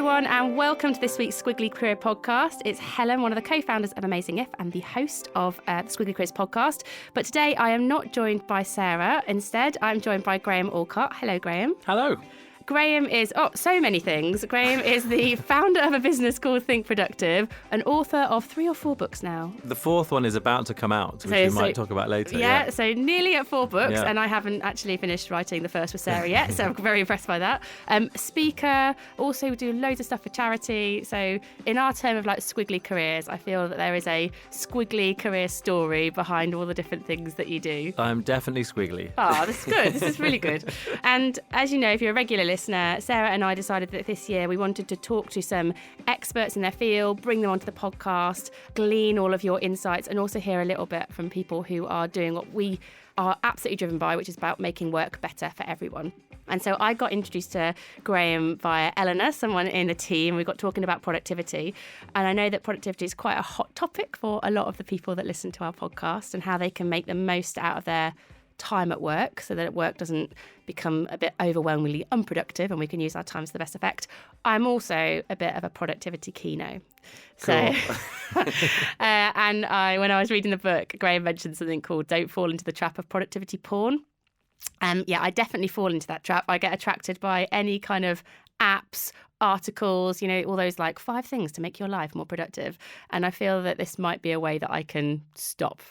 everyone, and welcome to this week's Squiggly Career Podcast. It's Helen, one of the co-founders of Amazing If and the host of the Squiggly Careers Podcast. But today I am not joined by Sarah. Instead, I'm joined by Graham Alcott. Hello, Graham. Hello. Graham is, so many things. Graham is the founder of a business called Think Productive, an author of 3 or 4 books now. The 4th one is about to come out, which we might talk about later. Yeah, so nearly at 4 books, and I haven't actually finished writing the first with Sarah yet, so I'm very impressed by that. Speaker, also do loads of stuff for charity. So in our term of like squiggly careers, I feel that there is a squiggly career story behind all the different things that you do. I'm definitely squiggly. Oh, this is good. This is really good. And as you know, if you're a regular listener, Sarah and I decided that this year we wanted to talk to some experts in their field, bring them onto the podcast, glean all of your insights, and also hear a little bit from people who are doing what we are absolutely driven by, which is about making work better for everyone. And so I got introduced to Graham via Eleanor, someone in the team. We got talking about productivity. And I know that productivity is quite a hot topic for a lot of the people that listen to our podcast and how they can make the most out of their time at work so that work doesn't become a bit overwhelmingly unproductive and we can use our time to the best effect. I'm also a bit of a productivity keynote. Cool. So, when I was reading the book, Graham mentioned something called "Don't fall into the trap of productivity porn." I definitely fall into that trap. I get attracted by any kind of apps, articles, all those like 5 things to make your life more productive. And I feel that this might be a way that I can stop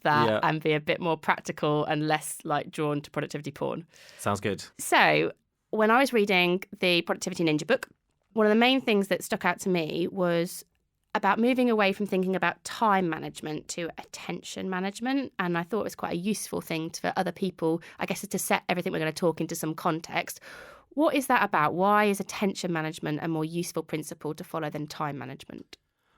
that and be a bit more practical and less like drawn to productivity porn. Sounds good. So when I was reading the Productivity Ninja book, one of the main things that stuck out to me was about moving away from thinking about time management to attention management. And I thought it was quite a useful thing for other people, I guess, to set everything we're going to talk into some context. What is that about? Why is attention management a more useful principle to follow than time management?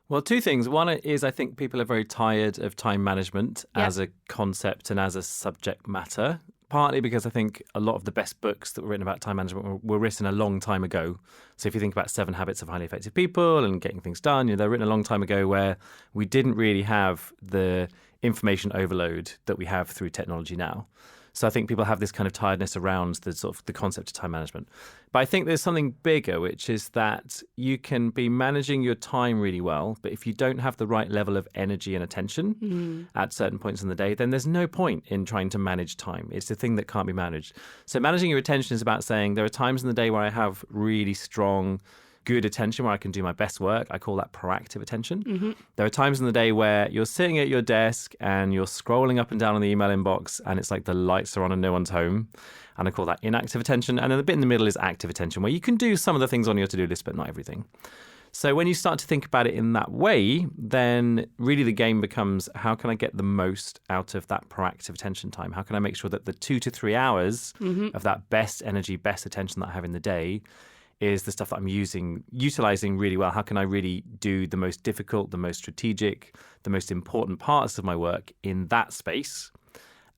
Well, 2 things. One is I think people are very tired of time management as a concept and as a subject matter, partly because I think a lot of the best books that were written about time management were written a long time ago. So if you think about 7 Habits of Highly Effective People and getting things done, they're written a long time ago where we didn't really have the information overload that we have through technology now. So I think people have this kind of tiredness around the sort of the concept of time management. But I think there's something bigger, which is that you can be managing your time really well, but if you don't have the right level of energy and attention at certain points in the day, then there's no point in trying to manage time. It's a thing that can't be managed. So managing your attention is about saying there are times in the day where I have really strong, good attention where I can do my best work. I call that proactive attention. Mm-hmm. There are times in the day where you're sitting at your desk and you're scrolling up and down on the email inbox and it's like the lights are on and no one's home. And I call that inactive attention. And then the bit in the middle is active attention, where you can do some of the things on your to-do list, but not everything. So when you start to think about it in that way, then really the game becomes, how can I get the most out of that proactive attention time? How can I make sure that the 2 to 3 hours of that best energy, best attention that I have in the day is the stuff that I'm utilizing really well? How can I really do the most difficult, the most strategic, the most important parts of my work in that space?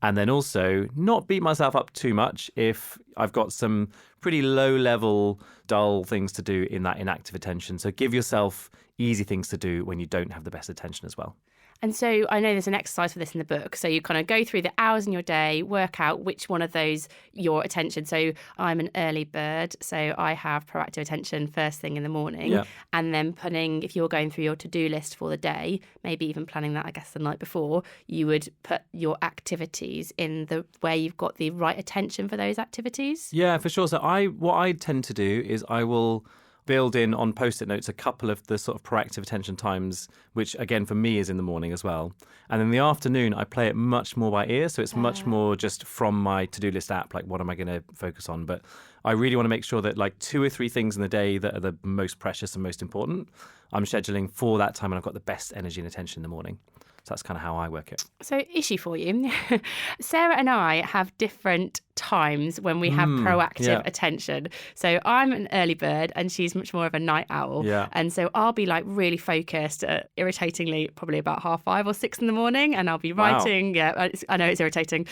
And then also not beat myself up too much if I've got some pretty low-level, dull things to do in that inactive attention. So give yourself easy things to do when you don't have the best attention as well. And so I know there's an exercise for this in the book. So you kind of go through the hours in your day, work out which one of those your attention. So I'm an early bird, so I have proactive attention first thing in the morning. Yeah. And then if you're going through your to-do list for the day, maybe even planning that, I guess, the night before, you would put your activities in the where you've got the right attention for those activities. Yeah, for sure. So what I tend to do is I will build in on Post-it notes a couple of the sort of proactive attention times, which again for me is in the morning as well. And in the afternoon, I play it much more by ear. So it's much more just from my to-do list app, like what am I going to focus on? But I really want to make sure that like 2 or 3 things in the day that are the most precious and most important, I'm scheduling for that time and I've got the best energy and attention in the morning. So that's kind of how I work it. So issue for you. Sarah and I have different times when we have proactive attention. So I'm an early bird and she's much more of a night owl. Yeah. And so I'll be like really focused, irritatingly, probably about 5:30 or 6 in the morning. And I'll be writing. Wow. Yeah, I know it's irritating.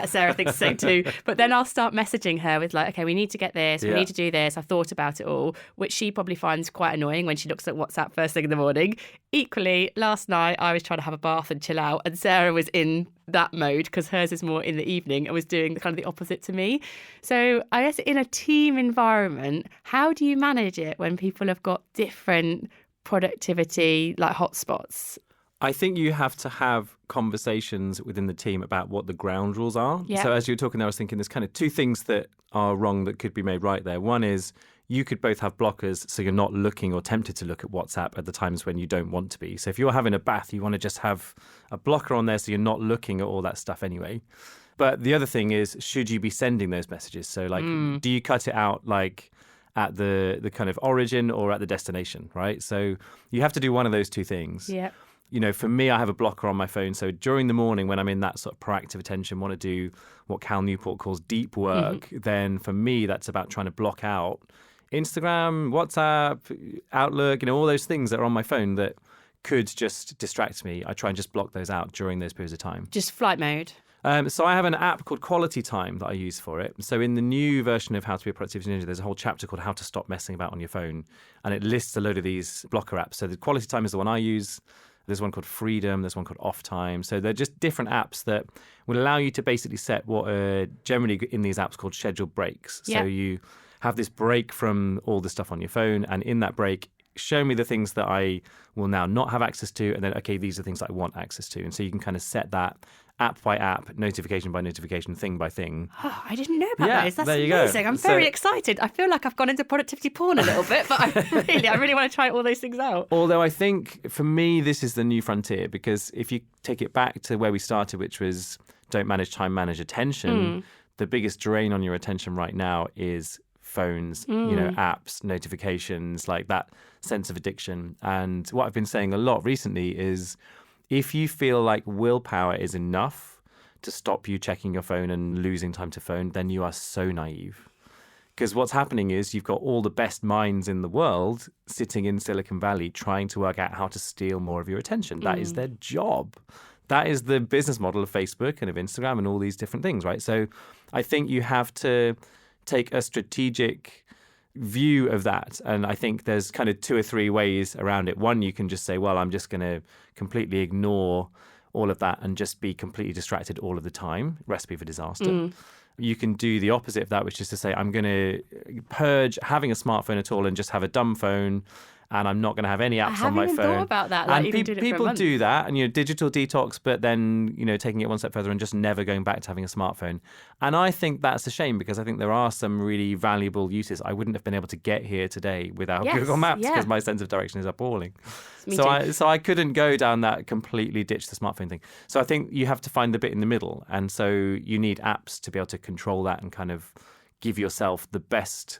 Sarah thinks the same too. But then I'll start messaging her with like, okay, we need to get this. We need to do this. I've thought about it all, which she probably finds quite annoying when she looks at WhatsApp first thing in the morning. Equally, last night I was trying to have a bath and chill out and Sarah was in that mode because hers is more in the evening and was doing the kind of the opposite to me. So I guess in a team environment, how do you manage it when people have got different productivity like hotspots? I think you have to have conversations within the team about what the ground rules are. Yeah. So as you were talking there, I was thinking there's kind of two things that are wrong that could be made right there. One is you could both have blockers so you're not looking or tempted to look at WhatsApp at the times when you don't want to be. So if you're having a bath, you want to just have a blocker on there so you're not looking at all that stuff anyway. But the other thing is, should you be sending those messages? So like, do you cut it out like at the kind of origin or at the destination, right? So you have to do one of those two things. Yeah. You know, for me, I have a blocker on my phone. So during the morning when I'm in that sort of proactive attention, want to do what Cal Newport calls deep work, then for me, that's about trying to block out Instagram, WhatsApp, Outlook, all those things that are on my phone that could just distract me. I try and just block those out during those periods of time. Just flight mode. So I have an app called Quality Time that I use for it. So in the new version of How to Be a Productivity Ninja, there's a whole chapter called How to Stop Messing About on Your Phone. And it lists a load of these blocker apps. So the Quality Time is the one I use. There's one called Freedom. There's one called Off Time. So they're just different apps that will allow you to basically set what are generally in these apps called scheduled breaks. Yeah. So you have this break from all the stuff on your phone. And in that break, show me the things that I will now not have access to. And then, okay, these are things that I want access to. And so you can kind of set that app by app, notification by notification, thing by thing. Oh, I didn't know about those. That's there you amazing. go. I'm very excited. I feel like I've gone into productivity porn a little bit, but I really want to try all those things out. Although I think for me, this is the new frontier, because if you take it back to where we started, which was don't manage time, manage attention, the biggest drain on your attention right now is phones, apps, notifications, like that sense of addiction. And what I've been saying a lot recently is if you feel like willpower is enough to stop you checking your phone and losing time to phone, then you are so naive. Because what's happening is you've got all the best minds in the world sitting in Silicon Valley trying to work out how to steal more of your attention. That is their job. That is the business model of Facebook and of Instagram and all these different things, right? So I think you have to take a strategic view of that. And I think there's kind of 2 or 3 ways around it. One, you can just say, well, I'm just going to completely ignore all of that and just be completely distracted all of the time. Recipe for disaster. You can do the opposite of that, which is to say, I'm going to purge having a smartphone at all and just have a dumb phone. And I'm not going to have any apps on my phone. I haven't even thought about that. Like, and people do that, and digital detox, but then taking it one step further and just never going back to having a smartphone. And I think that's a shame, because I think there are some really valuable uses. I wouldn't have been able to get here today without Google Maps, because my sense of direction is appalling. So I couldn't go down that completely ditch the smartphone thing. So I think you have to find the bit in the middle, and so you need apps to be able to control that and kind of give yourself the best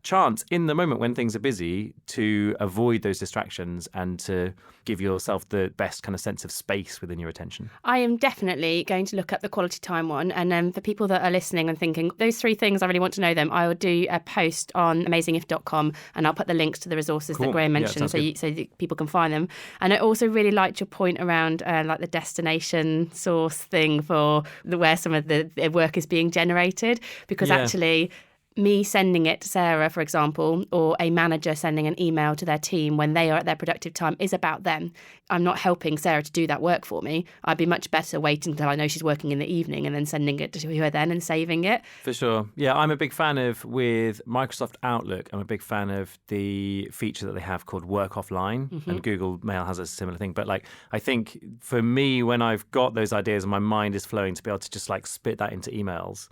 chance in the moment when things are busy to avoid those distractions and to give yourself the best kind of sense of space within your attention. I am definitely going to look at the Quality Time one. And for people that are listening and thinking, those 3 things, I really want to know them, I will do a post on amazingif.com and I'll put the links to the resources that Graham mentioned so that people can find them. And I also really liked your point around like the destination source thing for where some of the work is being generated, because actually me sending it to Sarah, for example, or a manager sending an email to their team when they are at their productive time is about them. I'm not helping Sarah to do that work for me. I'd be much better waiting until I know she's working in the evening and then sending it to her then and saving it. For sure. Yeah, I'm a big fan of, with Microsoft Outlook, I'm a big fan of the feature that they have called Work Offline, and Google Mail has a similar thing. But I think for me, when I've got those ideas and my mind is flowing, to be able to just spit that into emails,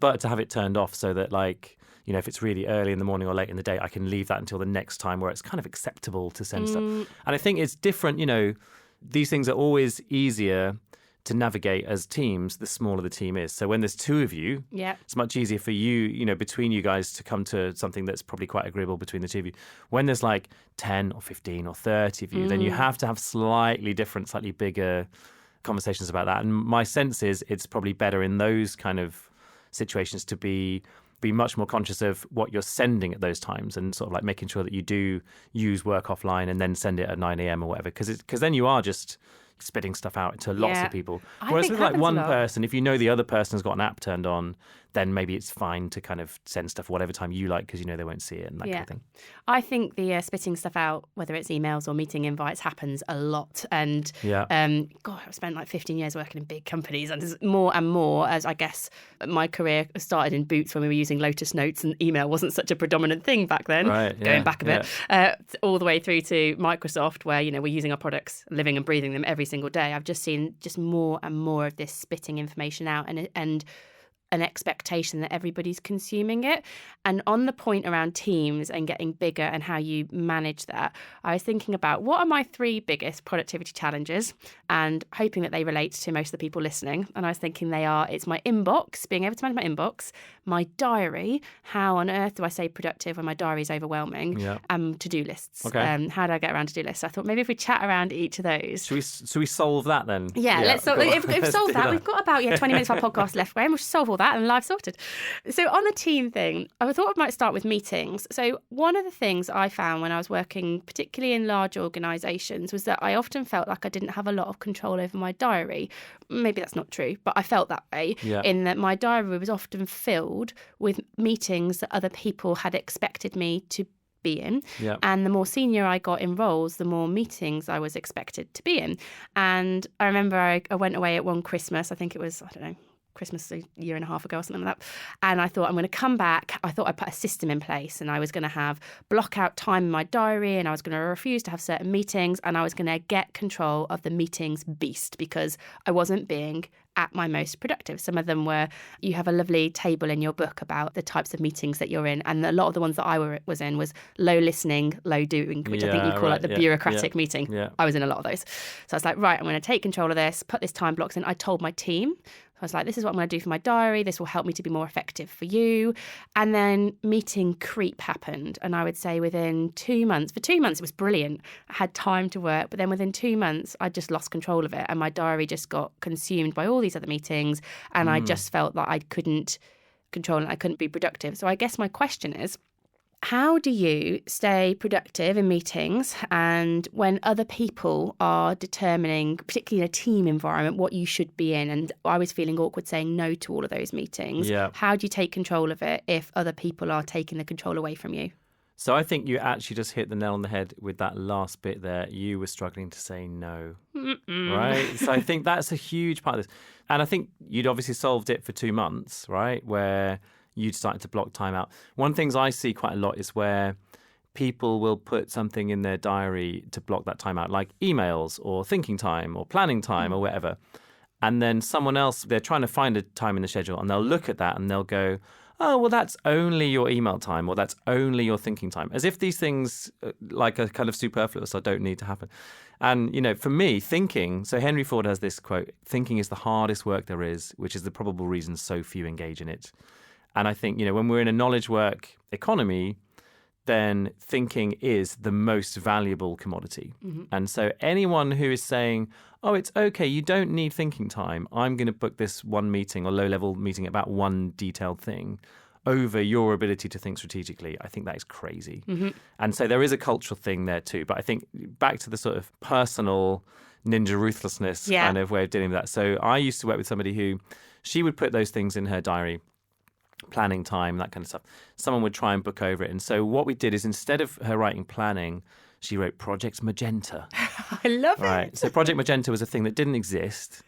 but to have it turned off so that if it's really early in the morning or late in the day, I can leave that until the next time where it's kind of acceptable to send stuff. And I think it's different, these things are always easier to navigate as teams, the smaller the team is. So when there's 2 of you, it's much easier for you, between you guys to come to something that's probably quite agreeable between the 2 of you. When there's 10 or 15 or 30 of you, then you have to have slightly different, slightly bigger conversations about that. And my sense is it's probably better in those kind of situations to be much more conscious of what you're sending at those times, and sort of making sure that you do use Work Offline and then send it at 9 a.m. or whatever, because then you are just spitting stuff out to lots of people. Whereas with one person, if you know the other person has got an app turned on, then maybe it's fine to kind of send stuff whatever time you like because you know they won't see it and that kind of thing. I think the spitting stuff out, whether it's emails or meeting invites, happens a lot. And God, I've spent like 15 years working in big companies, and there's more and more as I guess my career started in Boots when we were using Lotus Notes and email wasn't such a predominant thing back then. Going back a bit, all the way through to Microsoft, where we're using our products, living and breathing them every single day. I've just seen just more and more of this spitting information out and an expectation that everybody's consuming it. And on the point around teams and getting bigger and how you manage that, I was thinking about what are my 3 biggest productivity challenges and hoping that they relate to most of the people listening. And I was thinking it's my inbox, being able to manage my inbox, my diary, how on earth do I stay productive when my diary is overwhelming, to-do lists. Okay. How do I get around to-do lists? I thought maybe if we chat around each of those. Should we solve that then? Let's solve if we've solved that. We've got about 20 minutes of our podcast left, Graham. We'll solve all that and live sorted. So on the team thing, I thought I might start with meetings. So one of the things I found when I was working, particularly in large organisations, was that I often felt like I didn't have a lot of control over my diary. Maybe that's not true, but I felt that way in that my diary was often filled with meetings that other people had expected me to be in. And the more senior I got in roles, the more meetings I was expected to be in. And I remember I went away at one Christmas, I think it was, Christmas a year and a half ago or something like that. And I thought I'm going to come back. I thought I'd put a system in place and I was going to have block out time in my diary and I was going to refuse to have certain meetings and I was going to get control of the meetings beast because I wasn't being at my most productive. Some of them were, you have a lovely table in your book about the types of meetings that you're in. And a lot of the ones that I was in was low listening, low doing, which I think you call like the bureaucratic meeting. I was in a lot of those. So I was like, right, I'm going to take control of this, put this time blocks in. I told my team, I was like, this is what I'm going to do for my diary. This will help me to be more effective for you. And then meeting creep happened. And I would say within 2 months, for 2 months, it was brilliant. I had time to work. But then within 2 months, I just lost control of it. And my diary just got consumed by all these other meetings. And I just felt that I couldn't control it. I couldn't be productive. So I guess my question is, how do you stay productive in meetings and when other people are determining, particularly in a team environment, what you should be in? And I was feeling awkward saying no to all of those meetings. How do you take control of it if other people are taking the control away from you? So I think you actually just hit the nail on the head with that last bit there. You were struggling to say no, right? So I think that's a huge part of this. And I think you'd obviously solved it for 2 months, right, where you'd started to block time out. One of the things I see quite a lot is where people will put something in their diary to block that time out, like emails or thinking time or planning time or whatever. And then someone else, they're trying to find a time in the schedule and they'll look at that and they'll go, oh, well, that's only your email time or that's only your thinking time, as if these things like are kind of superfluous or don't need to happen. And, for me, thinking, so Henry Ford has this quote, thinking is the hardest work there is, which is the probable reason so few engage in it. And I think, when we're in a knowledge work economy, then thinking is the most valuable commodity. And so anyone who is saying, oh, it's okay, you don't need thinking time, I'm going to book this one meeting or low-level meeting about one detailed thing over your ability to think strategically, I think that is crazy. And so there is a cultural thing there too. But I think back to the sort of personal ninja ruthlessness kind of way of dealing with that. So I used to work with somebody who, she would put those things in her diary, planning time, that kind of stuff. Someone would try and book over it. And so what we did is instead of her writing planning, she wrote Project Magenta. I love it. So Project Magenta was a thing that didn't exist.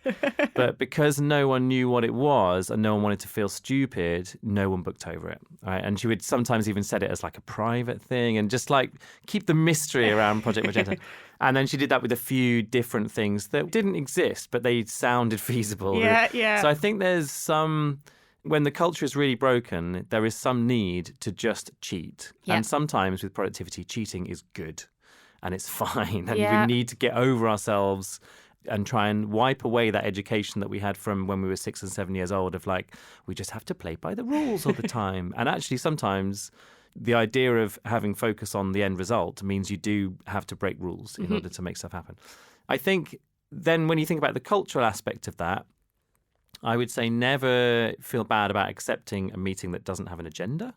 But because no one knew what it was and no one wanted to feel stupid, no one booked over it. Right? And she would sometimes even set it as like a private thing and just like keep the mystery around Project Magenta. And then she did that with a few different things that didn't exist, but they sounded feasible. So I think there's some... When the culture is really broken, there is some need to just cheat. And sometimes with productivity, cheating is good and it's fine. And we need to get over ourselves and try and wipe away that education that we had from when we were 6 and 7 years old of like, we just have to play by the rules all the time. And actually, sometimes the idea of having focus on the end result means you do have to break rules in order to make stuff happen. I think then when you think about the cultural aspect of that, I would say never feel bad about accepting a meeting that doesn't have an agenda.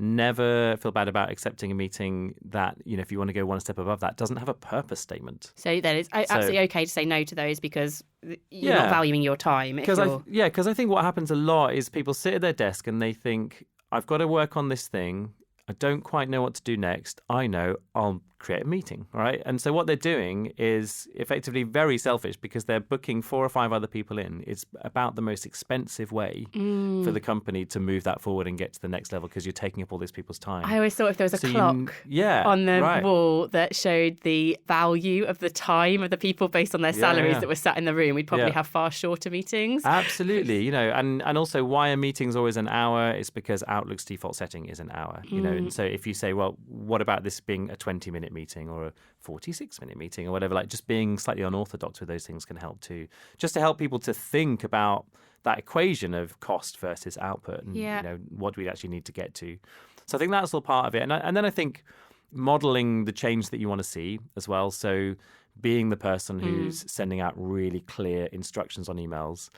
never feel bad about accepting a meeting that, if you want to go one step above that, doesn't have a purpose statement. So then it's absolutely okay to say no to those because you're not valuing your time. Because I think what happens a lot is people sit at their desk and they think, I've got to work on this thing. I don't quite know what to do next. I know, I'll create a meeting, right? And so what they're doing is effectively very selfish because they're booking 4 or 5 other people in. It's about the most expensive way for the company to move that forward and get to the next level because you're taking up all these people's time. I always thought if there was a clock on the wall that showed the value of the time of the people based on their salaries that were sat in the room, we'd probably have far shorter meetings. Absolutely. And also why a meeting's always an hour is because Outlook's default setting is an hour, and so if you say, well, what about this being a 20-minute meeting or a 46-minute meeting or whatever, like just being slightly unorthodox with those things can help too, just to help people to think about that equation of cost versus output and what do we actually need to get to. So I think that's all part of it. And then I think modeling the change that you want to see as well. So being the person who's sending out really clear instructions on emails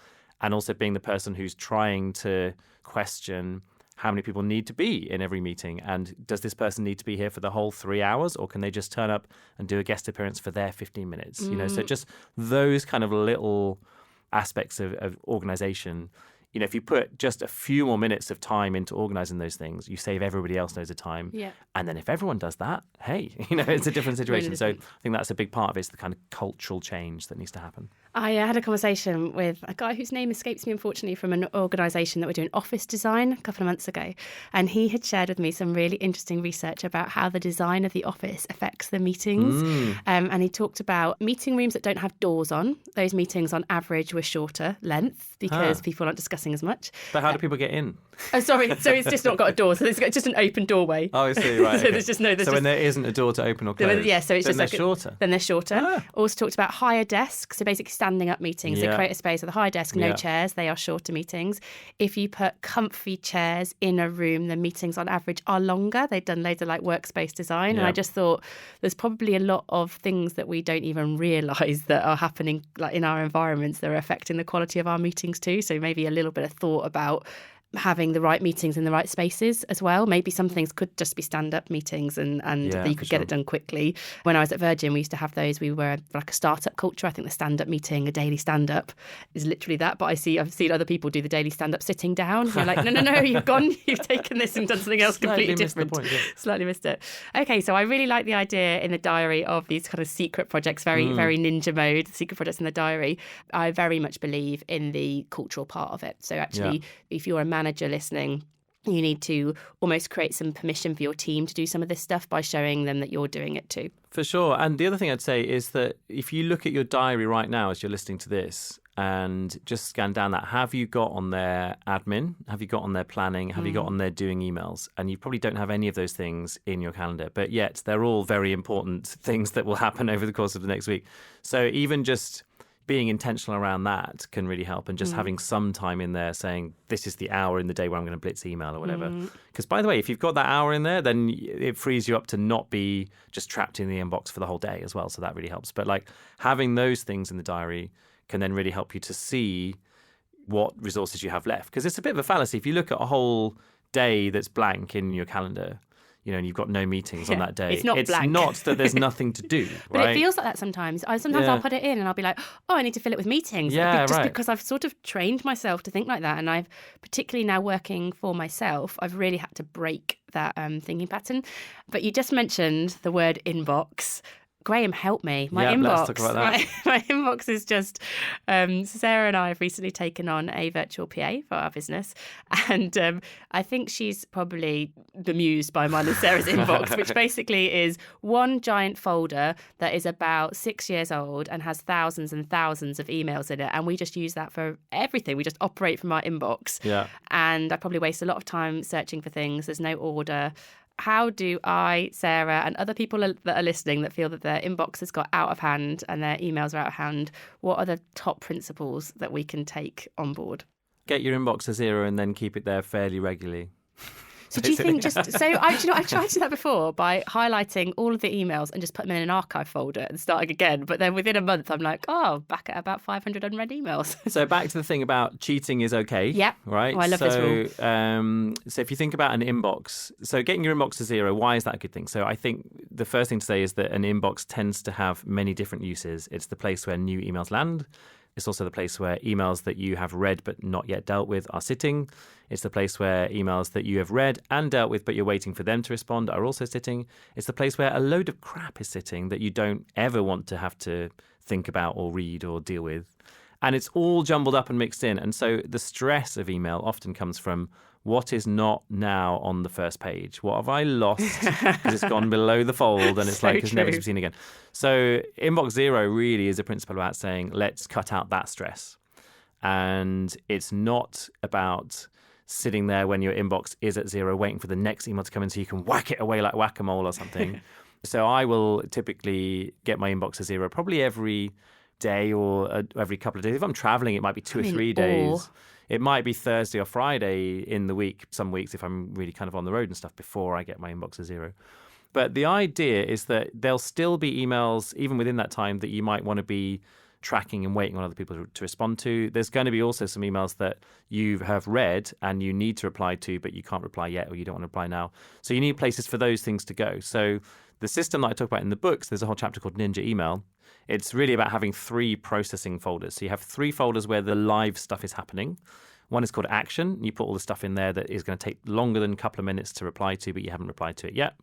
and also being the person who's trying to question how many people need to be in every meeting, and does this person need to be here for the whole 3 hours, or can they just turn up and do a guest appearance for their 15 minutes? So just those kind of little aspects of organization. If you put just a few more minutes of time into organizing those things, you save everybody else loads of time. Yeah. And then if everyone does that, hey, it's a different situation. Really different. So I think that's a big part of it, is the kind of cultural change that needs to happen. I had a conversation with a guy whose name escapes me, unfortunately, from an organisation that were doing office design a couple of months ago. And he had shared with me some really interesting research about how the design of the office affects the meetings. And he talked about meeting rooms that don't have doors on. Those meetings, on average, were shorter length because people aren't discussing as much. But how do people get in? Oh, sorry. So it's just not got a door. So it's just an open doorway. Oh, I see. Right. So there's just no... when there isn't a door to open or close, so it's then just they're shorter. Then they're shorter. Also talked about higher desks. So basically standing up meetings. They create a space with a high desk, no chairs. They are shorter meetings. If you put comfy chairs in a room, the meetings on average are longer. They've done loads of workspace design. And I just thought there's probably a lot of things that we don't even realise that are happening in our environments that are affecting the quality of our meetings too. So maybe a little bit of thought about having the right meetings in the right spaces as well. Maybe some things could just be stand-up meetings and you could get it done quickly. When I was at Virgin, we used to have those. We were like a startup culture. I think the stand-up meeting, a daily stand-up, is literally that. But I've seen other people do the daily stand-up sitting down. You're like, no, you've taken this and done something else completely different. Slightly missed it. Okay, so I really like the idea in the diary of these kind of secret projects, very ninja mode, secret projects in the diary. I very much believe in the cultural part of it. So actually, if you're a manager listening, you need to almost create some permission for your team to do some of this stuff by showing them that you're doing it too. For sure. And the other thing I'd say is that if you look at your diary right now as you're listening to this and just scan down that, have you got on their admin? Have you got on their planning? Have you got on their doing emails? And you probably don't have any of those things in your calendar, but yet they're all very important things that will happen over the course of the next week. So even just being intentional around that can really help, and just having some time in there saying, this is the hour in the day where I'm going to blitz email or whatever. Because by the way, if you've got that hour in there, then it frees you up to not be just trapped in the inbox for the whole day as well. So that really helps. But having those things in the diary can then really help you to see what resources you have left. Because it's a bit of a fallacy. If you look at a whole day that's blank in your calendar, and you've got no meetings on that day. It's not blank. Not that there's nothing to do, but right? It feels like that sometimes. I'll put it in and I'll be like, I need to fill it with meetings. Because I've sort of trained myself to think like that. And I've, particularly now working for myself, I've really had to break that thinking pattern. But you just mentioned the word inbox. Graham, help me. My inbox. Let's talk about that. My inbox is just... Sarah and I have recently taken on a virtual PA for our business. And I think she's probably bemused by mine and Sarah's inbox, which basically is one giant folder that is about 6 years old and has thousands and thousands of emails in it. And we just use that for everything. We just operate from our inbox. Yeah. And I probably waste a lot of time searching for things. There's no order. How do I, Sarah, and other people that are listening that feel that their inbox has got out of hand and their emails are out of hand, what are the top principles that we can take on board? Get your inbox to zero and then keep it there fairly regularly. So do you think I've tried to do that before by highlighting all of the emails and just put them in an archive folder and starting again. But then within a month, I'm like, back at about 500 unread emails. So back to the thing about cheating is okay. Yeah. Right. Oh, I love this rule. So if you think about an inbox, so getting your inbox to zero, why is that a good thing? So I think the first thing to say is that an inbox tends to have many different uses. It's the place where new emails land. It's also the place where emails that you have read but not yet dealt with are sitting. It's the place where emails that you have read and dealt with but you're waiting for them to respond are also sitting. It's the place where a load of crap is sitting that you don't ever want to have to think about or read or deal with. And it's all jumbled up and mixed in. And so the stress of email often comes from what is not now on the first page. What have I lost because it's gone below the fold and it's So like it's never to true. be seen again. So inbox zero really is a principle about saying let's cut out that stress. And it's not about sitting there when your inbox is at zero waiting for the next email to come in so you can whack it away like whack-a-mole or something. So I will typically get my inbox to zero probably every day or every couple of days. If I'm traveling, it might be 2 or 3 days. It might be Thursday or Friday in the week, some weeks if I'm really kind of on the road and stuff, before I get my inbox to zero. But the idea is that there'll still be emails, even within that time, that you might want to be tracking and waiting on other people to respond to. There's going to be also some emails that you have read and you need to reply to, but you can't reply yet or you don't want to reply now. So you need places for those things to go. So the system that I talk about in the books, there's a whole chapter called Ninja Email. It's really about having 3 processing folders. So you have 3 folders where the live stuff is happening. One is called Action. You put all the stuff in there that is going to take longer than a couple of minutes to reply to, but you haven't replied to it yet.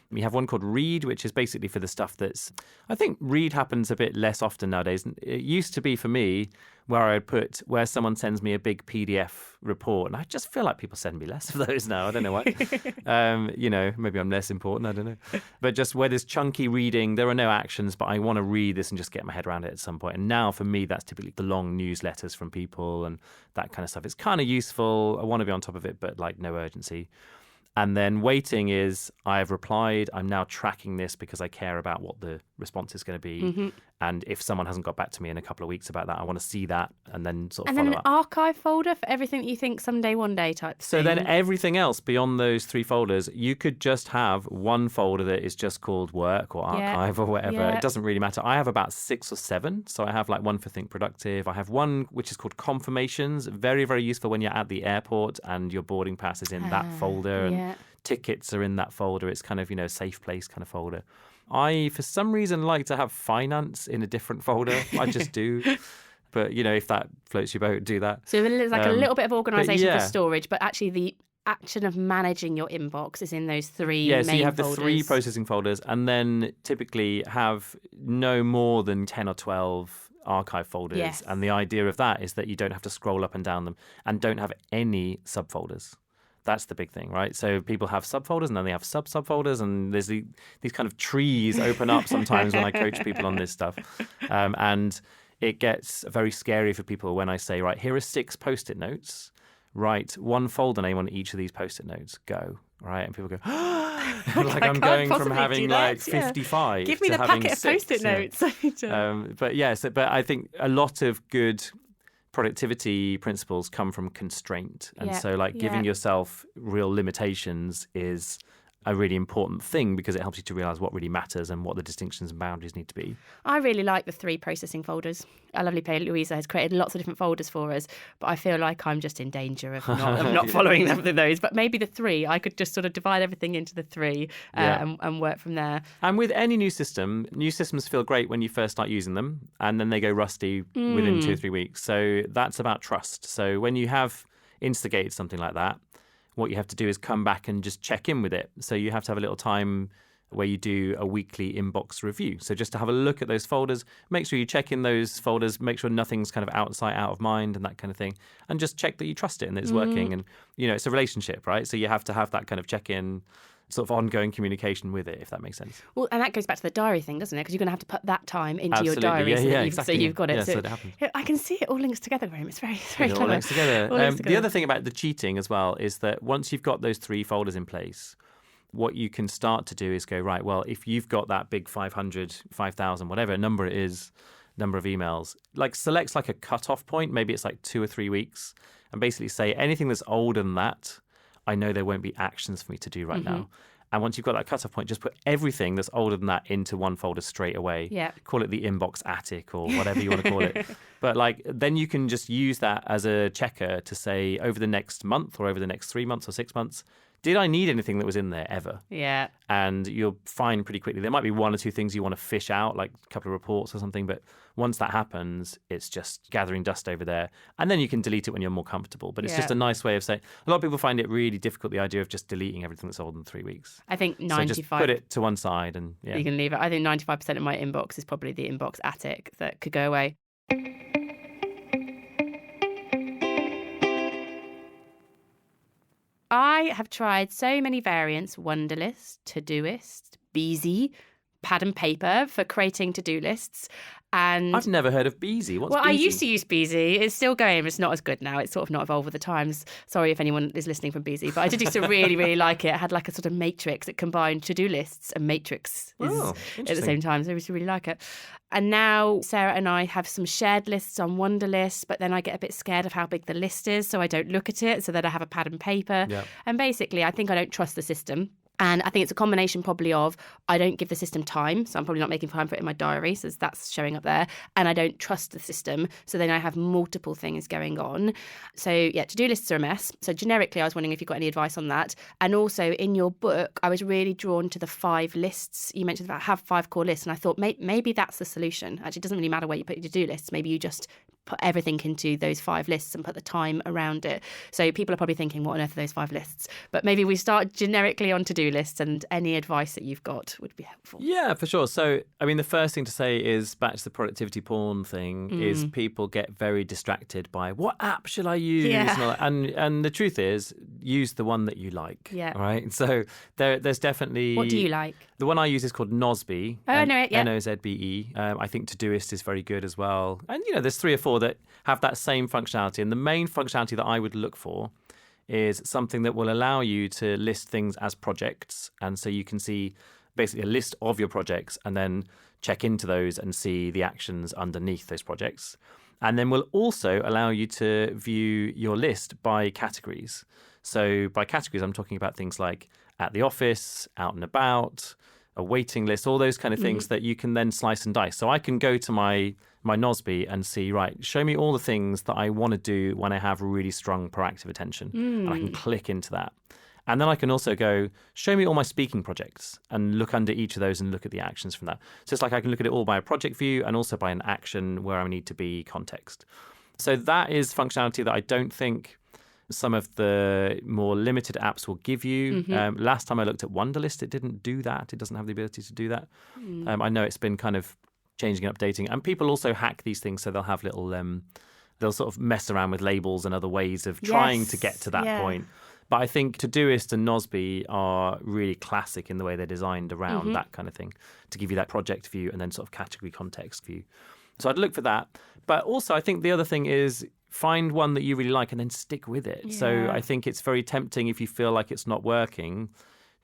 We have one called Read, which is basically for the stuff that's... I think read happens a bit less often nowadays. It used to be for me where I would put where someone sends me a big PDF report, and I just feel like people send me less of those now. I don't know why. Maybe I'm less important. I don't know. But just where there's chunky reading, there are no actions, but I want to read this and just get my head around it at some point. And now for me, that's typically the long newsletters from people and that kind of stuff. It's kind of useful. I want to be on top of it, but like no urgency. And then waiting is, I have replied, I'm now tracking this because I care about what the response is going to be. Mm-hmm. And if someone hasn't got back to me in a couple of weeks about that, I want to see that and then sort of follow up. And then an archive folder for everything that you think someday, one day type So thing. then everything else beyond those 3 folders, you could just have one folder that is just called work or archive or whatever. Yeah. It doesn't really matter. I have about 6 or 7. So I have like one for Think Productive. I have one which is called Confirmations. Very, very useful when you're at the airport and your boarding pass is in that folder. And tickets are in that folder. It's kind of, safe place kind of folder. I, for some reason, like to have finance in a different folder. I just do. But, if that floats your boat, do that. So it's like a little bit of organisation for yeah. storage, but actually the action of managing your inbox is in those 3 main so you have folders. The 3 processing folders and then typically have no more than 10 or 12 archive folders. Yes. And the idea of that is that you don't have to scroll up and down them and don't have any subfolders. That's the big thing, right? So people have subfolders and then they have subfolders, and there's these kind of trees open up sometimes when I coach people on this stuff. And it gets very scary for people when I say, right, here are 6 Post-it notes. Write one folder name on each of these Post-it notes. Go. Right? And people go, like I'm going from having like 55 Give me to the having packet 6, of Post-it notes. But I think a lot of good productivity principles come from constraint. And so like giving yourself real limitations is a really important thing because it helps you to realize what really matters and what the distinctions and boundaries need to be. I really like the 3 processing folders. Our lovely player Louisa has created lots of different folders for us, but I feel like I'm just in danger of not following them with those. But maybe the 3, I could just sort of divide everything into the 3 and work from there. And with any new systems feel great when you first start using them, and then they go rusty within 2 or 3 weeks. So that's about trust. So when you have instigated something like that, what you have to do is come back and just check in with it. So you have to have a little time where you do a weekly inbox review. So just to have a look at those folders, make sure you check in those folders, make sure nothing's kind of out of sight, out of mind and that kind of thing. And just check that you trust it and that it's working. And, it's a relationship, right? So you have to have that kind of check-in, sort of ongoing communication with it, if that makes sense. Well, and that goes back to the diary thing, doesn't it? Because you're going to have to put that time into Absolutely. your diary Exactly. so you've got it. Yeah, so it happens. I can see it all links together, Graham. It's very It clever. all links together. All links together. The other thing about the cheating as well is that once you've got those 3 folders in place, what you can start to do is go, right, well, if you've got that big 500, 5,000, whatever number it is, number of emails, like select like a cutoff point, maybe it's like 2 or 3 weeks, and basically say anything that's older than that, I know there won't be actions for me to do right now. And once you've got that cutoff point, just put everything that's older than that into one folder straight away. Yeah. Call it the inbox attic or whatever you want to call it. But like, then you can just use that as a checker to say over the next month or over the next 3 months or 6 months, did I need anything that was in there ever? Yeah. And you'll find pretty quickly there might be one or two things you want to fish out, like a couple of reports or something. But once that happens, it's just gathering dust over there. And then you can delete it when you're more comfortable. But it's just a nice way of saying, a lot of people find it really difficult, the idea of just deleting everything that's older than 3 weeks. I think 95%. So just put it to one side and You can leave it. I think 95% of my inbox is probably the inbox attic that could go away. I have tried so many variants: Wunderlist, Todoist, Beezy, pad and paper for creating to-do lists. And I've never heard of Beezy. What's Beezy? I used to use Beezy. It's still going, but it's not as good now. It's sort of not evolved with the times. Sorry if anyone is listening from Beezy, but I did used to really, really like it. It had like a sort of matrix. It combined to-do lists and matrix at the same time. So I used to really like it. And now Sarah and I have some shared lists on Wunderlist, but then I get a bit scared of how big the list is, so I don't look at it. So then I have a pad and paper. Yeah. And basically, I think I don't trust the system. And I think it's a combination probably of I don't give the system time, so I'm probably not making time for it in my diary, so that's showing up there. And I don't trust the system, so then I have multiple things going on. So yeah, to-do lists are a mess. So generically, I was wondering if you've got any advice on that. And also in your book, I was really drawn to the 5 lists. You mentioned about have 5 core lists, and I thought maybe that's the solution. Actually, it doesn't really matter where you put your to-do lists. Maybe you just put everything into those 5 lists and put the time around it. So people are probably thinking, what on earth are those 5 lists? But maybe we start generically on to-do lists, and any advice that you've got would be helpful. Yeah, for sure. So, I mean, the first thing to say is back to the productivity porn thing is people get very distracted by what app should I use? Yeah. And the truth is, use the one that you like. Yeah. Right? So there's definitely... What do you like? The one I use is called Nozbe. Oh, I know it, yeah. Nozbe. I think Todoist is very good as well. And, there's 3 or 4 that have that same functionality. And the main functionality that I would look for is something that will allow you to list things as projects. And so you can see basically a list of your projects and then check into those and see the actions underneath those projects. And then will also allow you to view your list by categories. So by categories, I'm talking about things like at the office, out and about, a waiting list, all those kind of things that you can then slice and dice. So I can go to my Nozbe and see, right, show me all the things that I want to do when I have really strong proactive attention. And I can click into that. And then I can also go, show me all my speaking projects and look under each of those and look at the actions from that. So it's like I can look at it all by a project view and also by an action where I need to be context. So that is functionality that I don't think some of the more limited apps will give you. Last time I looked at Wunderlist, it didn't do that. It doesn't have the ability to do that. I know it's been kind of changing and updating. And people also hack these things, so they'll have little... they'll sort of mess around with labels and other ways of trying to get to that point. But I think Todoist and Nozbe are really classic in the way they're designed around that kind of thing, to give you that project view and then sort of category context view. So I'd look for that. But also I think the other thing is find one that you really like and then stick with it. Yeah. So I think it's very tempting if you feel like it's not working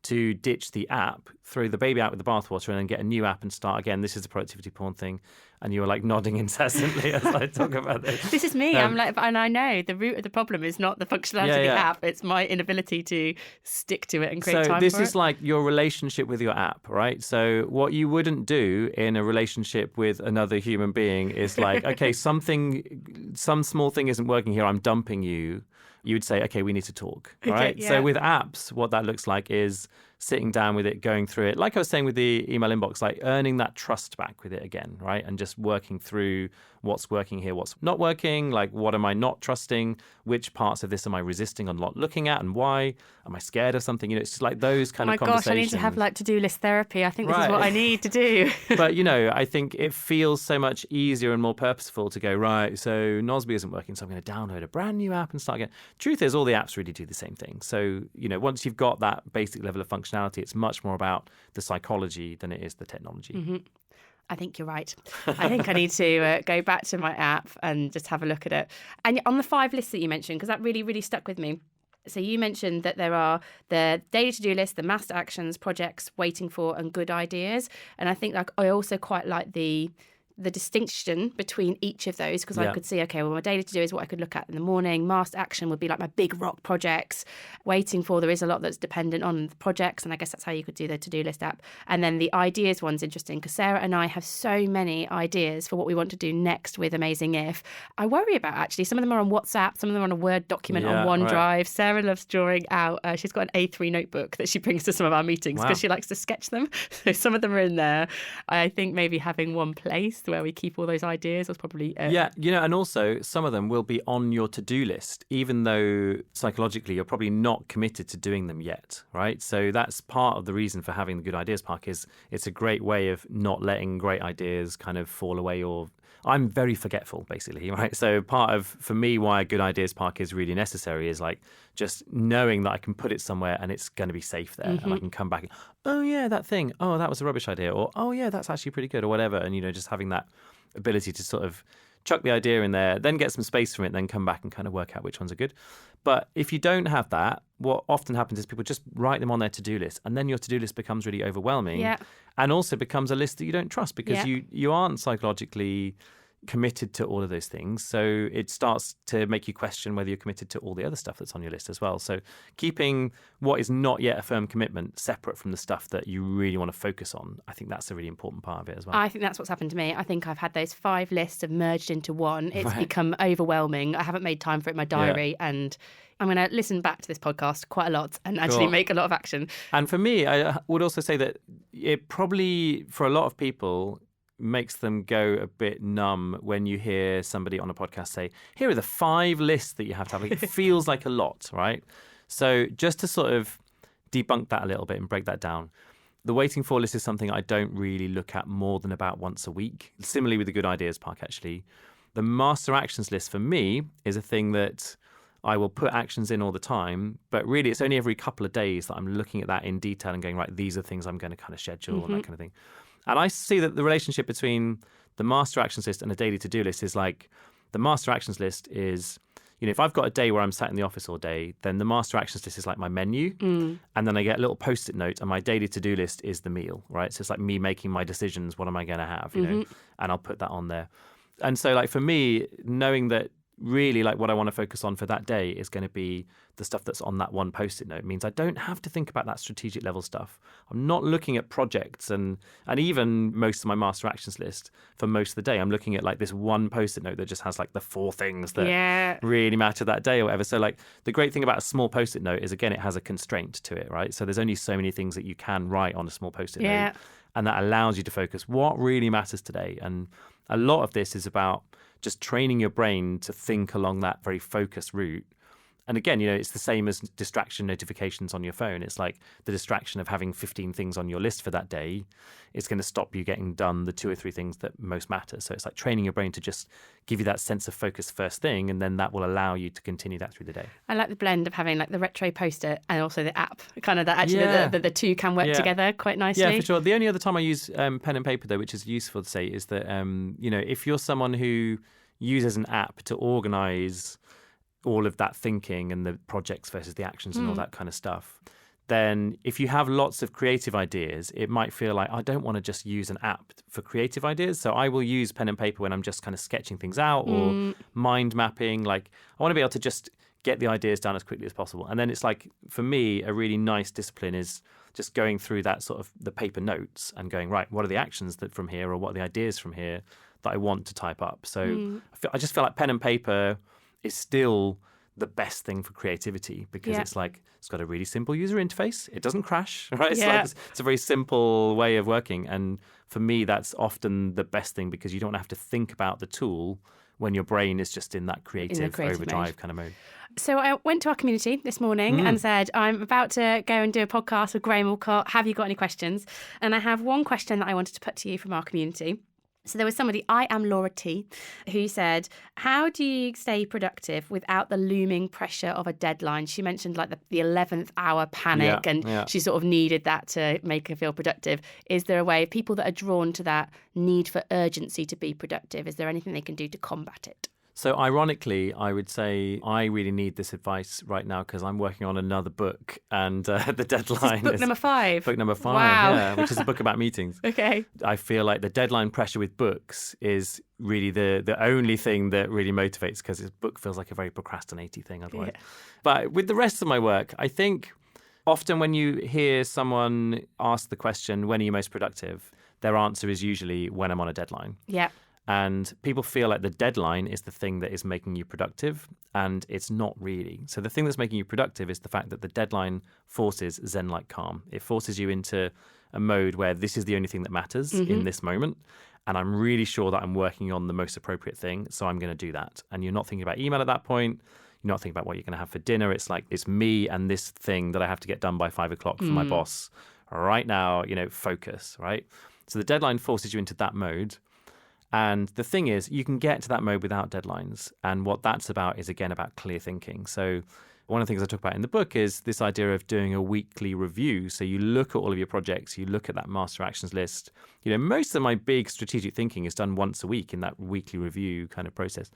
to ditch the app, throw the baby out with the bathwater and then get a new app and start again. This is the productivity porn thing. And you're like nodding incessantly as I talk about this. This is me. I'm like, and I know the root of the problem is not the functionality of the app. It's my inability to stick to it and create time for it. So this is like your relationship with your app, right? So what you wouldn't do in a relationship with another human being is like, okay, some small thing isn't working here. I'm dumping you. You would say, okay, we need to talk, right? Yeah. So with apps, what that looks like is sitting down with it, going through it. Like I was saying with the email inbox, like earning that trust back with it again, right? And just working through what's working here, what's not working, like what am I not trusting? Which parts of this am I resisting on not looking at and why? Am I scared of something? It's just like those kind of conversations. Oh my gosh, I need to have like to-do list therapy. I think this is what I need to do. But, I think it feels so much easier and more purposeful to go, right, so Nozbe isn't working, so I'm going to download a brand new app and start again. Truth is, all the apps really do the same thing. So, once you've got that basic level of functionality, it's much more about the psychology than it is the technology. I think you're right. I think I need to go back to my app and just have a look at it. And on the 5 lists that you mentioned, because that really, really stuck with me. So you mentioned that there are the daily to-do list, the master actions, projects, waiting for, and good ideas. And I think I also quite like the the distinction between each of those, because I could see, okay, well, my daily to do is what I could look at in the morning. Master action would be like my big rock projects. Waiting for, there is a lot that's dependent on the projects, and I guess that's how you could do the to-do list app. And then the ideas one's interesting because Sarah and I have so many ideas for what we want to do next with Amazing If. I worry about, actually, some of them are on WhatsApp, some of them are on a Word document on OneDrive. Right. Sarah loves drawing out. She's got an A3 notebook that she brings to some of our meetings because she likes to sketch them. So some of them are in there. I think maybe having one place where we keep all those ideas was probably... and also some of them will be on your to-do list, even though psychologically you're probably not committed to doing them yet, right? So that's part of the reason for having the Good Ideas Park is it's a great way of not letting great ideas kind of fall away. Or I'm very forgetful, basically, right? So part of, for me, why a Good Ideas Park is really necessary is like just knowing that I can put it somewhere and it's going to be safe there, and I can come back and, oh yeah, that thing, oh, that was a rubbish idea, or oh yeah, that's actually pretty good, or whatever. And, just having that ability to sort of chuck the idea in there, then get some space from it, then come back and kind of work out which ones are good. But if you don't have that, what often happens is people just write them on their to-do list, and then your to-do list becomes really overwhelming, and also becomes a list that you don't trust because you aren't psychologically committed to all of those things. So it starts to make you question whether you're committed to all the other stuff that's on your list as well. So keeping what is not yet a firm commitment separate from the stuff that you really want to focus on, I think that's a really important part of it as well. I think that's what's happened to me. I think I've had those 5 lists have merged into one. It's become overwhelming. I haven't made time for it in my diary, and I'm going to listen back to this podcast quite a lot and actually make a lot of action. And for me, I would also say that it probably, for a lot of people, makes them go a bit numb when you hear somebody on a podcast say, here are the 5 lists that you have to have. It feels like a lot, right? So just to sort of debunk that a little bit and break that down, the waiting for list is something I don't really look at more than about once a week. Similarly with the Good Ideas Park, actually. The master actions list for me is a thing that I will put actions in all the time, but really it's only every couple of days that I'm looking at that in detail and going, right, these are things I'm going to kind of schedule and that kind of thing. And I see that the relationship between the master actions list and a daily to-do list is like, the master actions list is, if I've got a day where I'm sat in the office all day, then the master actions list is like my menu. And then I get a little post-it note, and my daily to-do list is the meal, right? So it's like me making my decisions. What am I going to have, and I'll put that on there. And so like for me, knowing that really like what I want to focus on for that day is going to be the stuff that's on that one post-it note means I don't have to think about that strategic level stuff. I'm not looking at projects and even most of my master actions list for most of the day. I'm looking at like this one post-it note that just has like the 4 things that really matter that day or whatever. So like the great thing about a small post-it note is, again, it has a constraint to it, right? So there's only so many things that you can write on a small post-it note, and that allows you to focus what really matters today. And a lot of this is about just training your brain to think along that very focused route. And again, it's the same as distraction notifications on your phone. It's like the distraction of having 15 things on your list for that day is going to stop you getting done the 2 or 3 things that most matter. So it's like training your brain to just give you that sense of focus first thing, and then that will allow you to continue that through the day. I like the blend of having like the retro post-it and also the app, kind of that actually the two can work together quite nicely. Yeah, for sure. The only other time I use pen and paper, though, which is useful to say, is that, if you're someone who uses an app to organize all of that thinking and the projects versus the actions and all that kind of stuff, then if you have lots of creative ideas, it might feel like I don't want to just use an app for creative ideas. So I will use pen and paper when I'm just kind of sketching things out or mind mapping. Like I want to be able to just get the ideas down as quickly as possible. And then it's like, for me, a really nice discipline is just going through that sort of the paper notes and going, right, what are the actions that from here, or what are the ideas from here that I want to type up? So I just feel like pen and paper is still the best thing for creativity because it's like, it's got a really simple user interface. It doesn't crash, right? It's a very simple way of working. And for me, that's often the best thing because you don't have to think about the tool when your brain is just in that creative overdrive mode. Kind of mode. So I went to our community this morning and said, I'm about to go and do a podcast with Graham Walcott. Have you got any questions? And I have one question that I wanted to put to you from our community. So there was somebody, I am Laura T, who said, how do you stay productive without the looming pressure of a deadline? She mentioned like the 11th hour panic and she sort of needed that to make her feel productive. Is there a way, people that are drawn to that need for urgency to be productive, is there anything they can do to combat it? So ironically, I would say I really need this advice right now because I'm working on another book and the deadline book number 5. Book number 5, Wow. yeah, which is a book about meetings. Okay. I feel like the deadline pressure with books is really the only thing that really motivates because this book feels like a very procrastinating thing otherwise. Yeah. But with the rest of my work, I think often when you hear someone ask the question, when are you most productive? Their answer is usually when I'm on a deadline. Yeah. And people feel like the deadline is the thing that is making you productive, and it's not really. So the thing that's making you productive is the fact that the deadline forces Zen-like calm. It forces you into a mode where this is the only thing that matters in this moment. And I'm really sure that I'm working on the most appropriate thing, so I'm going to do that. And you're not thinking about email at that point. You're not thinking about what you're going to have for dinner. It's like, it's me and this thing that I have to get done by 5 o'clock for my boss. Right now, focus, right? So the deadline forces you into that mode. And the thing is, you can get to that mode without deadlines. And what that's about is, again, about clear thinking. So one of the things I talk about in the book is this idea of doing a weekly review. So you look at all of your projects, you look at that master actions list. Most of my big strategic thinking is done once a week in that weekly review kind of process.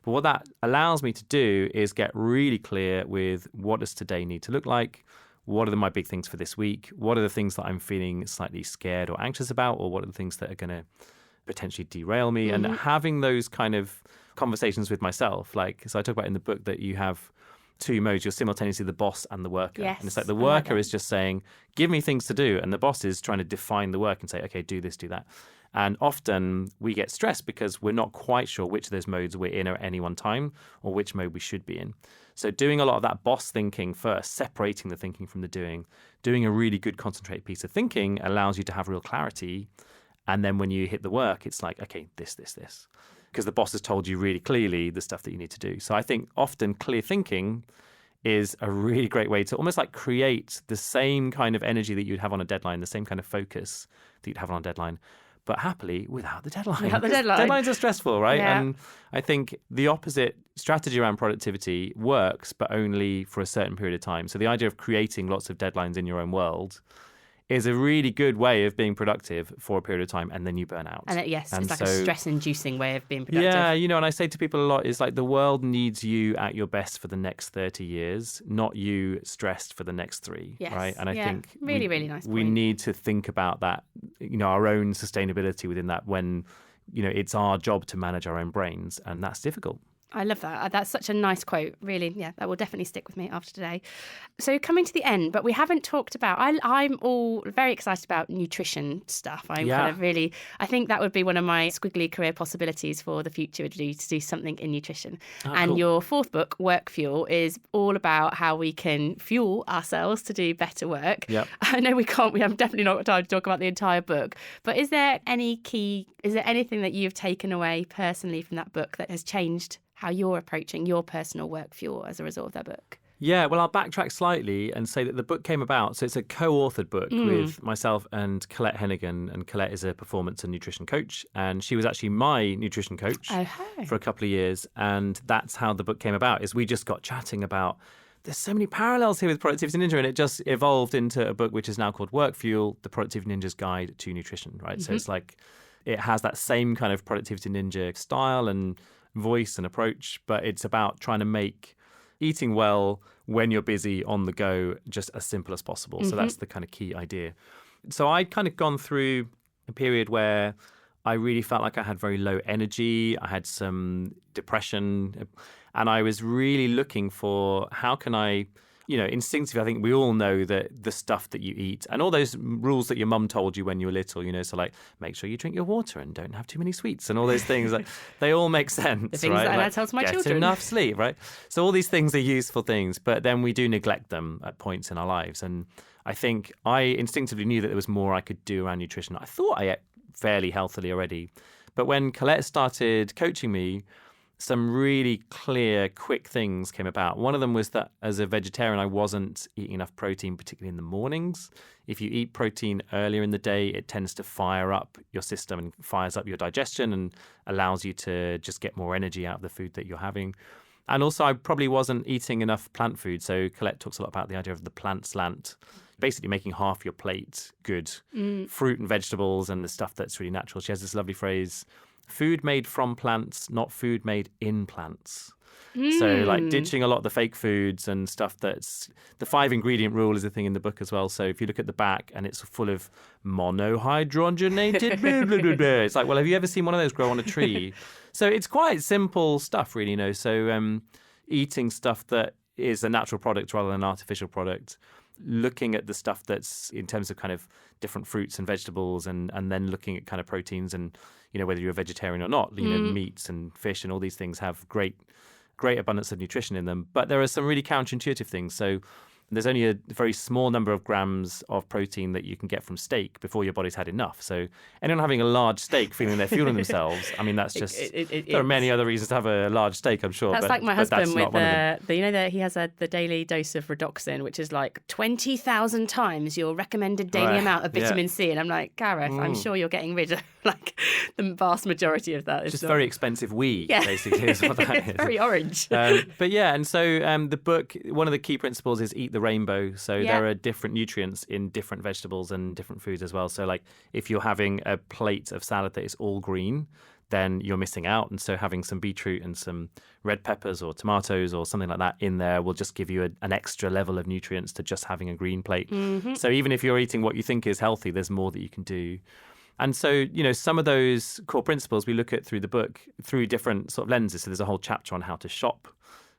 But what that allows me to do is get really clear with what does today need to look like? What are my big things for this week? What are the things that I'm feeling slightly scared or anxious about? Or what are the things that are going to potentially derail me? And having those kind of conversations with myself, so I talk about in the book that you have 2 modes. You're simultaneously the boss and the worker. Yes, and it's like the worker is just saying, give me things to do. And the boss is trying to define the work and say, okay, do this, do that. And often we get stressed because we're not quite sure which of those modes we're in at any one time or which mode we should be in. So doing a lot of that boss thinking first, separating the thinking from the doing a really good concentrated piece of thinking allows you to have real clarity. And then when you hit the work, it's like, okay, this. Because the boss has told you really clearly the stuff that you need to do. So I think often clear thinking is a really great way to almost like create the same kind of energy that you'd have on a deadline, the same kind of focus that you'd have on a deadline, but happily without the deadline. Without the deadline. Deadlines are stressful, right? Yeah. And I think the opposite strategy around productivity works, but only for a certain period of time. So the idea of creating lots of deadlines in your own world is a really good way of being productive for a period of time, and then you burn out. And it's like a stress-inducing way of being productive. Yeah, and I say to people a lot, is like the world needs you at your best for the next 30 years, not you stressed for the next 3, yes. right? And I think really nice point. We need to think about that, our own sustainability within that when, it's our job to manage our own brains, and that's difficult. I love that. That's such a nice quote. Really, yeah, that will definitely stick with me after today. So coming to the end, but we haven't talked about, I'm all very excited about nutrition stuff. I think that would be one of my squiggly career possibilities for the future, to do something in nutrition. And cool. Your 4th book, Work Fuel, is all about how we can fuel ourselves to do better work. Yep. I know we have definitely not got time to talk about the entire book, but is there anything that you've taken away personally from that book that has changed how you're approaching your personal work fuel as a result of that book? Yeah, well, I'll backtrack slightly and say that the book came about. So it's a co-authored book with myself and Colette Hennigan. And Colette is a performance and nutrition coach. And she was actually my nutrition coach for a couple of years. And that's how the book came about, is we just got chatting about, there's so many parallels here with Productivity Ninja. And it just evolved into a book which is now called Work Fuel, The Productivity Ninja's Guide to Nutrition, right? So it's like, it has that same kind of Productivity Ninja style and voice and approach, but it's about trying to make eating well when you're busy on the go just as simple as possible. So that's the kind of key idea. So I'd kind of gone through a period where I really felt like I had very low energy. I had some depression, and I was really looking for how can I, instinctively, I think we all know that the stuff that you eat and all those rules that your mum told you when you were little, so like make sure you drink your water and don't have too many sweets and all those things, like they all make sense, the things right? that I tell my children. Get enough sleep, right? So all these things are useful things, but then we do neglect them at points in our lives. And I think I instinctively knew that there was more I could do around nutrition. I thought I ate fairly healthily already. But when Colette started coaching me, some really clear, quick things came about. One of them was that as a vegetarian, I wasn't eating enough protein, particularly in the mornings. If you eat protein earlier in the day, it tends to fire up your system and fires up your digestion and allows you to just get more energy out of the food that you're having. And also, I probably wasn't eating enough plant food. So Colette talks a lot about the idea of the plant slant, basically making half your plate good fruit and vegetables and the stuff that's really natural. She has this lovely phrase, food made from plants, not food made in plants. So like ditching a lot of the fake foods and stuff that's the 5-ingredient rule is a thing in the book as well. So if you look at the back and it's full of monohydrogenated, blah, blah, blah, blah. It's like, well, have you ever seen one of those grow on a tree? So it's quite simple stuff, really, So eating stuff that is a natural product rather than an artificial product, looking at the stuff that's in terms of kind of different fruits and vegetables and then looking at kind of proteins and, whether you're a vegetarian or not, meats and fish and all these things have great abundance of nutrition in them. But there are some really counterintuitive things. So there's only a very small number of grams of protein that you can get from steak before your body's had enough. So anyone having a large steak feeling they're fueling themselves, I mean, that's just... there are many other reasons to have a large steak, I'm sure. That's like my husband with that he has the daily dose of Redoxon, which is like 20,000 times your recommended daily amount of vitamin C. And I'm like, Gareth, I'm sure you're getting rid of like the vast majority of that. It's just very expensive basically, is what that is. Very orange. But yeah, and so the book, one of the key principles is eat the rainbow. So there are different nutrients in different vegetables and different foods as well. So like if you're having a plate of salad that is all green, then you're missing out. And so having some beetroot and some red peppers or tomatoes or something like that in there will just give you an extra level of nutrients to just having a green plate. So even if you're eating what you think is healthy, there's more that you can do. And so, some of those core principles we look at through the book through different sort of lenses. So there's a whole chapter on how to shop.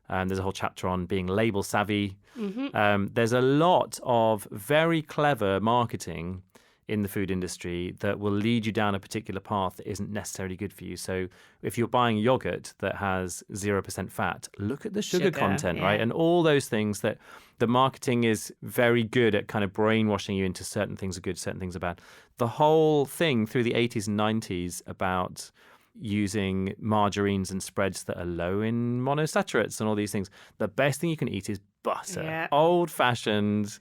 There's a whole chapter on being label savvy. There's a lot of very clever marketing in the food industry that will lead you down a particular path that isn't necessarily good for you. So if you're buying yogurt that has 0% fat, look at the sugar content, right? And all those things that the marketing is very good at kind of brainwashing you into certain things are good, certain things are bad. The whole thing through the 80s and 90s about using margarines and spreads that are low in monosaturates and all these things, the best thing you can eat is butter. Old-fashioned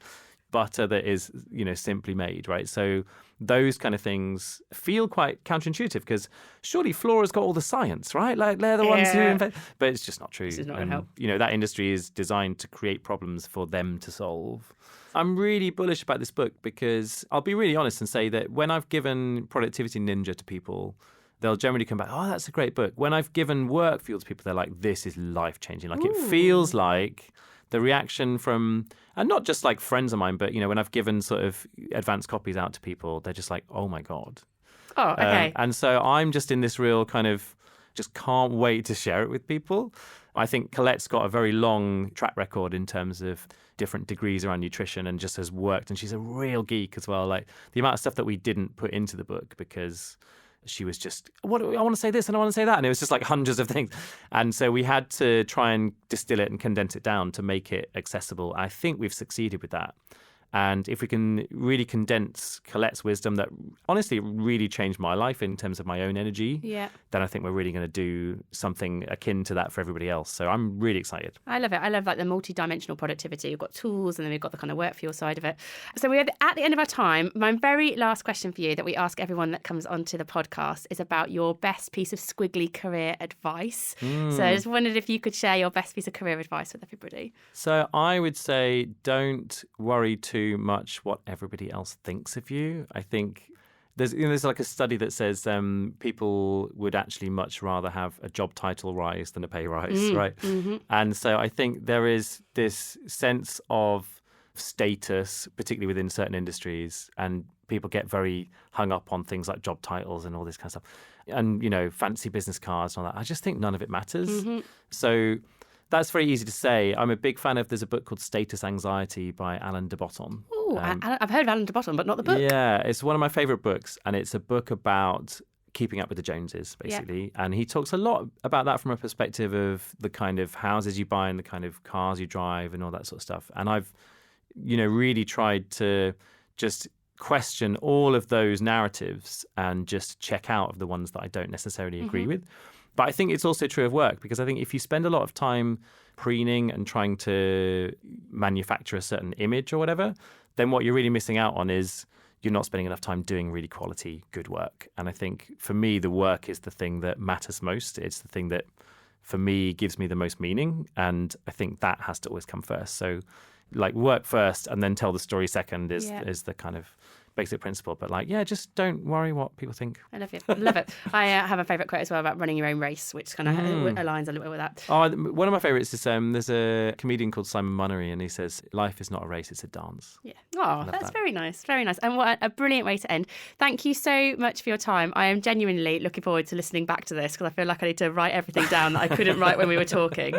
butter that is, simply made, right? So those kind of things feel quite counterintuitive because surely Flora's got all the science, right? Like they're the ones who invent, but it's just not true. This is not going to help. That industry is designed to create problems for them to solve. I'm really bullish about this book because I'll be really honest and say that when I've given Productivity Ninja to people, they'll generally come back, oh, that's a great book. When I've given Work Fuel to people, they're like, this is life-changing. Like it feels like the reaction from, and not just like friends of mine, but, when I've given sort of advanced copies out to people, they're just like, oh my God. Oh, okay. And so I'm just in this real kind of, just can't wait to share it with people. I think Colette's got a very long track record in terms of different degrees around nutrition and just has worked. And she's a real geek as well. Like the amount of stuff that we didn't put into the book because she was just, I want to say this and I want to say that. And it was just like hundreds of things. And so we had to try and distill it and condense it down to make it accessible. I think we've succeeded with that. And if we can really condense Colette's wisdom that honestly really changed my life in terms of my own energy, then I think we're really going to do something akin to that for everybody else. So I'm really excited. I love it. I love like the multi-dimensional productivity. We've got tools and then we've got the kind of work fuel side of it. So we're at the end of our time. My very last question for you that we ask everyone that comes onto the podcast is about your best piece of squiggly career advice. So I just wondered if you could share your best piece of career advice with everybody. So I would say don't worry too much what everybody else thinks of you. I think there's like a study that says people would actually much rather have a job title rise than a pay rise, right? And so I think there is this sense of status, particularly within certain industries, and people get very hung up on things like job titles and all this kind of stuff, and fancy business cards and all that. I just think none of it matters. So that's very easy to say. I'm a big fan of, there's a book called Status Anxiety by Alain de Botton. Oh, I've heard of Alain de Botton, but not the book. Yeah, it's one of my favourite books, and it's a book about keeping up with the Joneses, basically. And he talks a lot about that from a perspective of the kind of houses you buy and the kind of cars you drive and all that sort of stuff. And I've, really tried to just question all of those narratives and just check out of the ones that I don't necessarily agree with. But I think it's also true of work, because I think if you spend a lot of time preening and trying to manufacture a certain image or whatever, then what you're really missing out on is you're not spending enough time doing really quality, good work. And I think for me, the work is the thing that matters most. It's the thing that, for me, gives me the most meaning. And I think that has to always come first. So like work first and then tell the story second is the kind of basic principle. But like, yeah, just don't worry what people think. I love it. Love it. I have a favourite quote as well about running your own race, which kind of aligns a little bit with that. Oh, one of my favourites is there's a comedian called Simon Munnery, and he says, life is not a race, it's a dance. Yeah. Oh, that's very nice. Very nice. And what a brilliant way to end. Thank you so much for your time. I am genuinely looking forward to listening back to this because I feel like I need to write everything down that I couldn't write when we were talking.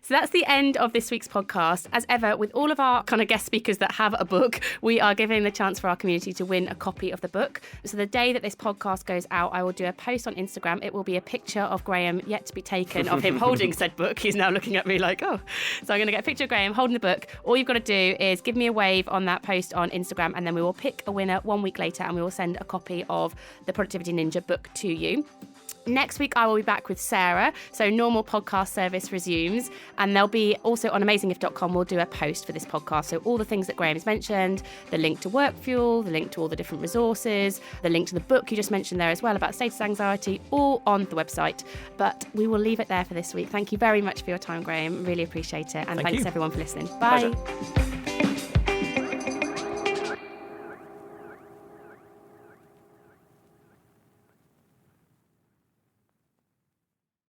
So that's the end of this week's podcast. As ever, with all of our kind of guest speakers that have a book, we are giving the chance for our community to win a copy of the book. So the day that this podcast goes out, I will do a post on Instagram. It will be a picture of Graham yet to be taken of him holding said book. He's now looking at me like, oh. So I'm going to get a picture of Graham holding the book. All you've got to do is give me a wave on that post on Instagram, and then we will pick a winner 1 week later, and we will send a copy of the Productivity Ninja book to you. Next week, I will be back with Sarah. So normal podcast service resumes. And there'll be also on amazinggift.com, we'll do a post for this podcast. So all the things that Graham has mentioned, the link to WorkFuel, the link to all the different resources, the link to the book you just mentioned there as well about status anxiety, all on the website. But we will leave it there for this week. Thank you very much for your time, Graham. Really appreciate it. And thanks everyone for listening. Bye. Pleasure.